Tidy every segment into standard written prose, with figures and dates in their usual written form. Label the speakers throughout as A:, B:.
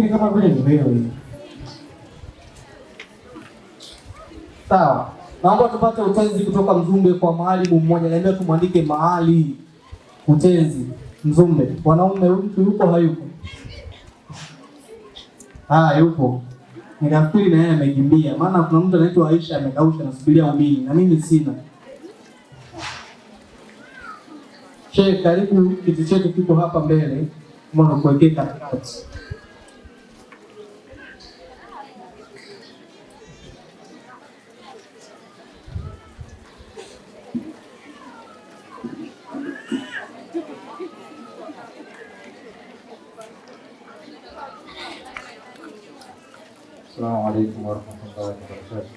A: Yaani kama vile ni wewe. Sawa. Naomba tupate utenzi kutoka Mzumbe kwa mwalimu mmoja. Naomba tumwandike mahali utenzi Mzumbe. Wanaume mtu yupo hayupo? Yupo. Ninafikiri na yeye amekimbia. Maana kuna mtu anaitwa Aisha amekausha nasubiria umini na mimi sina. Sheikh, karibu kiti chetu kiko hapa mbele. Mbona kuwekea katikati?
B: Assalamu alaikum warahmatullahi wabarakatuh.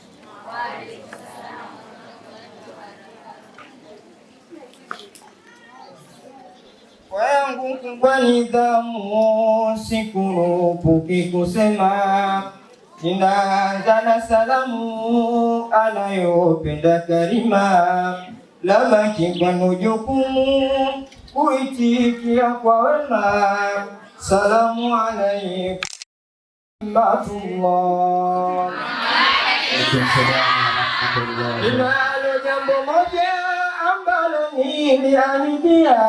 C: Wangu kwa nidhamu sikurupuki kusema, ninaanza na salamu anayopenda Karima, labaki kwenu jukumu kuitikia kwa wema. Salamu alaikum warahmatullah. Ninalo jambo moja ambalo niliahidia,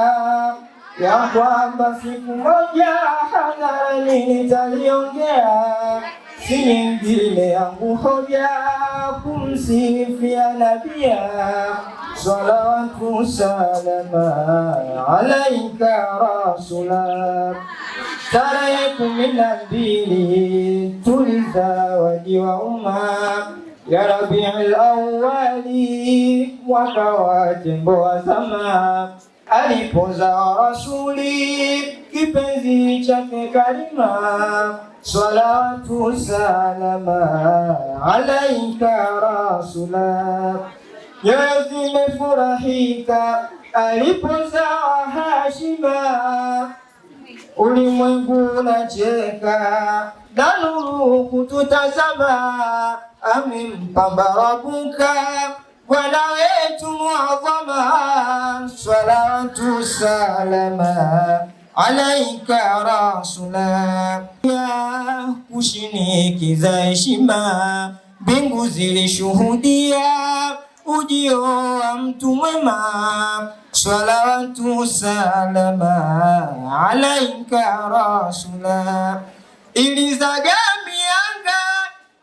C: ya kwamba siku moja hadharani nitaliongea, si nyingine yangu hoja kumsifia nabia. Salawatu salama alaika rasulah. Tarehe 12 tulizawadi wa umma ya Rabiul Awwali, mwaka wa tembo wa zama, alipozaa Rasuli kipenzi chake Karima. Salawatu salama alaika rasulah. Nyoyo zimefurahika alipozaa Hashima, ulimwengu unacheka na nuru kututazama. Amempamba Rabuka Bwana wetu muadhama. Salawatu salama alaika rasulah. Ya kushinikiza heshima, mbingu zilishuhudia ujio wa mtu mwema. Salawatu salama alaika rasulah. Ilizaga mianga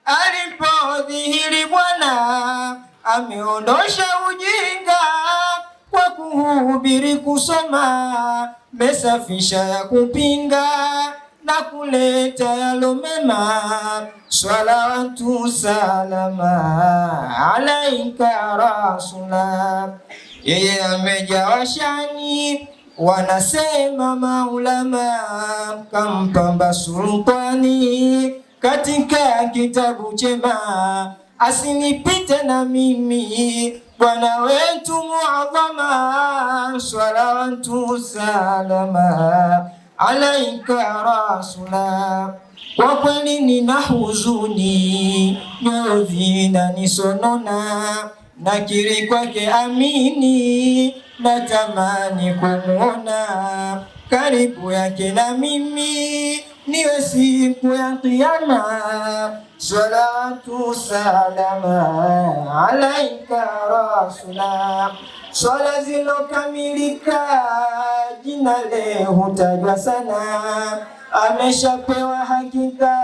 C: alipodhihiri Bwana, ameondosha ujinga kwa kuhubiri kusoma, mesafisha ya kupinga na kuleta yalo mema. Salawatu salama alaika rasulah. Yeye amejawa shani, wanasema maulama, kampamba sultani katika kitabu chema. Asinipite na mimi Bwana wetu muadhama. Salawatu salama alaika rasulah. Kwa kweli nina huzuni, nyoyo zinanisonona, nakiri kwake amini, natamani kumuona, karibu yake na mimi niwe siku ya Kiyama. Salatu salama alaika rasulah. Swala zilokamilika jina leo hutajwa sana, ameshapewa hakika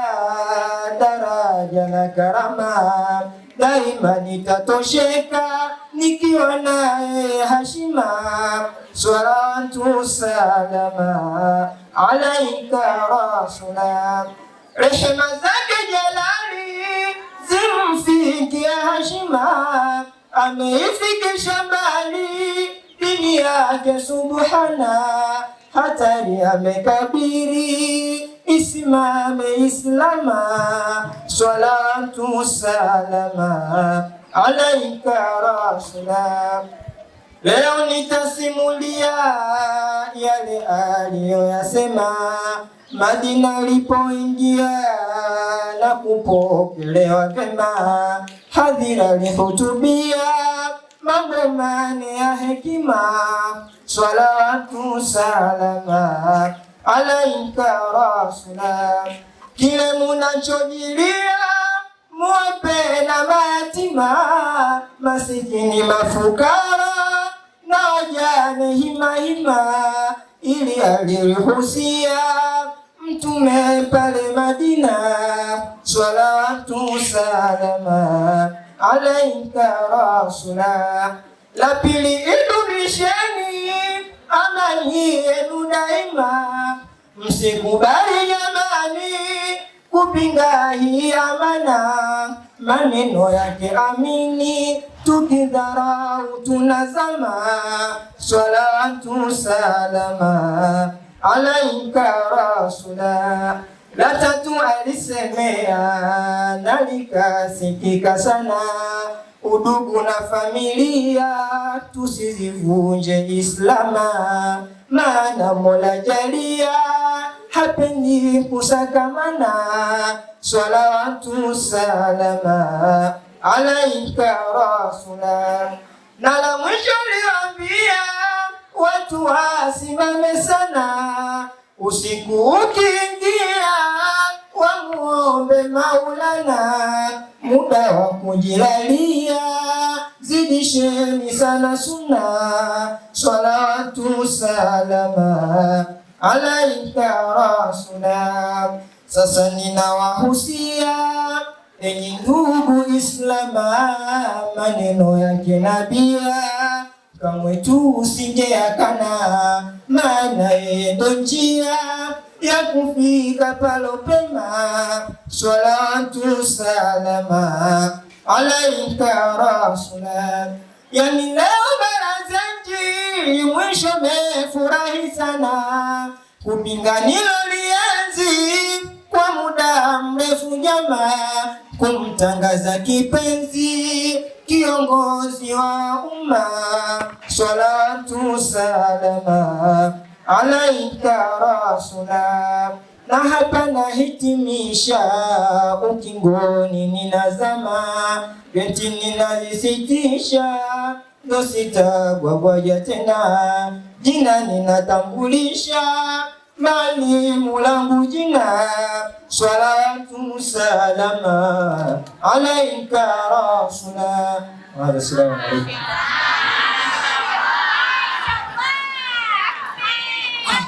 C: daraja na karama. Daima nitatosheka nikiwa naye Hashima. Salatu salama alaika rasulah. Rehema zake jalali zimfikia Hashima, ameifikisha mbali dini yake subhana. Hatari amekabiri isimame Islama. Salatu salama alaika rasulah. Leo nitasimulia yale aliyoyasema Madina alipoingia na kupokelewa vema. Hadhira alihutubia mambo mane ya hekima. Salawatu salama alaika rasulah. kile munachojilia muwape na mayatima, masikini, mafukara na wajane hima, ili aliruhusia Mtume pale Madina. Salawatu salama alaika rasula. La pili, idumisheni amani yenu daima, msikubali jamani kupinga hii amana. Maneno yake amini tukidharau tunazama. Salawatu salama alaika rasula. La tatu, alisemea na likasikika sana, udugu na familia tusizivunje Islama, maana Mola jalia hapendi kusakamana. Salawatu salama alaika rasula. Na la mwisho liambia watu wasimame sana, usiku ukiingia wamuombe Maulana, muda wa kujilalia zidisheni sana sunna. Salawatu salama alaika rasula. Sasa ninawahusia enyi ndugu Islama, maneno yake nabia kamwe tusijeyakana, maana yeye ndo njia ya kufika palopema. Salawatu salama alaika rasula. Yani leo barazanji mwisho mefurahi sana, kupinga nilolienzi kwa muda mrefu jamaa, kumtangaza kipenzi kiongozi wa umma. Salawatu salama alaika rasula. Na hapa nahitimisha, ukingoni ninazama, beti ninazisitisha, ndo sitagwagwaja tena, jina ninatambulisha, Mwalimu langu jina. Salawatu salama alaika rasula. Assalamu alaikum.